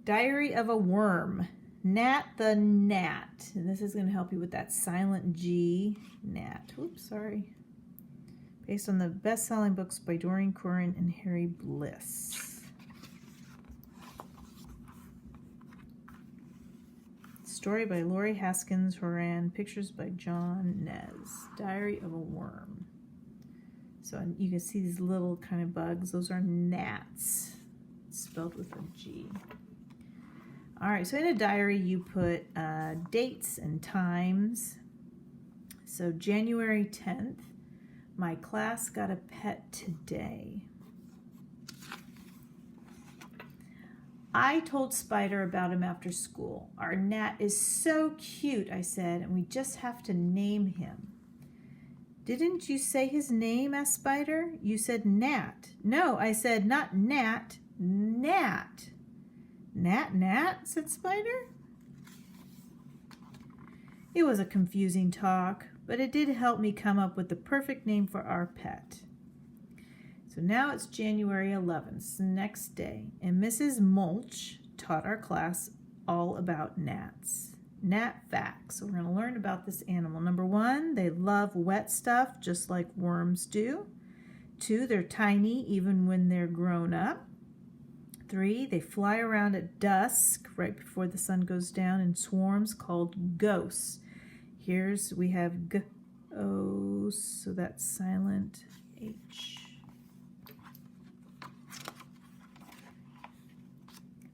Diary of a Worm. Nat the Gnat. And this is going to help you with that silent G. Nat. Oops, sorry. Based on the best-selling books by Doreen, Cronin, and Harry Bliss. Story by Lori Haskins Horan. Pictures by John Nez. Diary of a Worm. So you can see these little kind of bugs. Those are gnats, spelled with a G. All right, so in a diary you put dates and times. So January 10th, my class got a pet today. I told Spider about him after school. Our gnat is so cute, I said, and we just have to name him. Didn't you say his name? Asked Spider. You said Nat. No, I said not Nat, Nat. Nat, Nat, said Spider. It was a confusing talk, but it did help me come up with the perfect name for our pet. So now it's January 11th, the next day, and Mrs. Mulch taught our class all about gnats. Gnat facts. So we're going to learn about this animal. Number 1, they love wet stuff just like worms do. 2, they're tiny even when they're grown up. 3, they fly around at dusk right before the sun goes down in swarms called ghosts. We have ghosts, so that's silent H.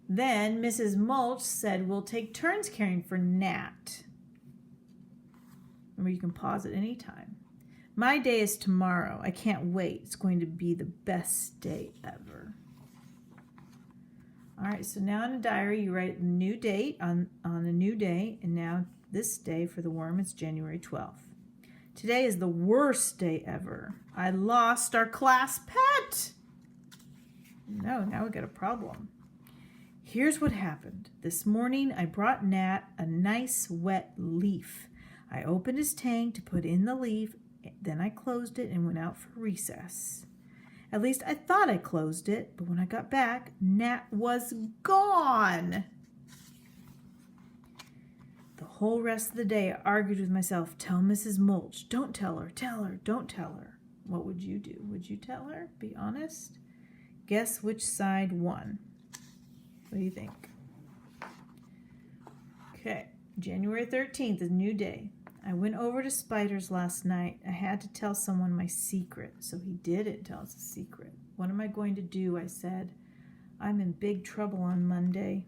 Then Mrs. Mulch said, we'll take turns caring for Nat. Remember, you can pause at any time. My day is tomorrow. I can't wait. It's going to be the best day ever. All right, so now in a diary, you write a new date on a new day, and now this day for the worm, it's January 12th. Today is the worst day ever. I lost our class pet. No, now we got a problem. Here's what happened. This morning, I brought Nat a nice wet leaf. I opened his tank to put in the leaf, then I closed it and went out for recess. At least I thought I closed it, but when I got back, Nat was gone. The whole rest of the day, I argued with myself, tell Mrs. Mulch, don't tell her, don't tell her. What would you do? Would you tell her? Be honest. Guess which side won. What do you think? Okay, January 13th is a new day. I went over to Spider's last night. I had to tell someone my secret, so he didn't tell us a secret. What am I going to do? I said. I'm in big trouble on Monday.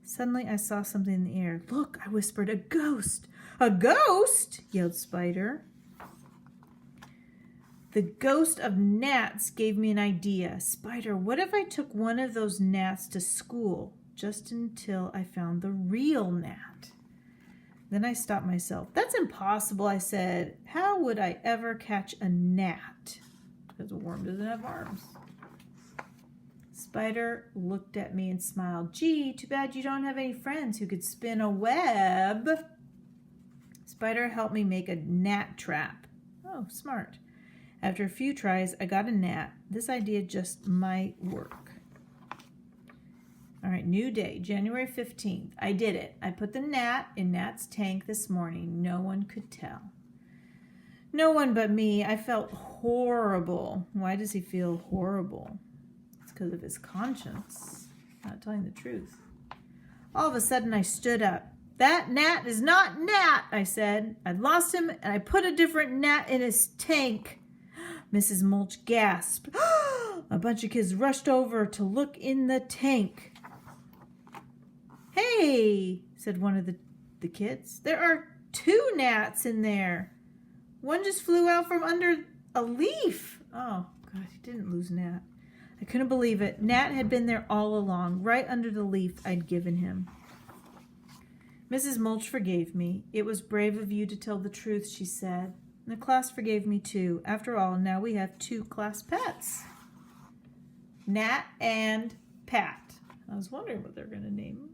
Suddenly I saw something in the air. Look, I whispered, a ghost. A ghost? Yelled Spider. The ghost of gnats gave me an idea. Spider, what if I took one of those gnats to school just until I found the real gnat? Then I stopped myself. That's impossible, I said. How would I ever catch a gnat? Because a worm doesn't have arms. Spider looked at me and smiled. Gee, too bad you don't have any friends who could spin a web. Spider helped me make a gnat trap. Oh, smart. After a few tries, I got a gnat. This idea just might work. All right, new day, January 15th. I did it. I put the gnat in Nat's tank this morning. No one could tell. No one but me. I felt horrible. Why does he feel horrible? It's because of his conscience, not telling the truth. All of a sudden, I stood up. That gnat is not Nat, I said. I lost him, and I put a different gnat in his tank. Mrs. Mulch gasped. A bunch of kids rushed over to look in the tank. Hey, said one of the kids. There are 2 gnats in there. One just flew out from under a leaf. Oh, God, he didn't lose Nat. I couldn't believe it. Nat had been there all along, right under the leaf I'd given him. Mrs. Mulch forgave me. It was brave of you to tell the truth, she said. The class forgave me too. After all, now we have 2 class pets. Nat and Pat. I was wondering what they're going to name him.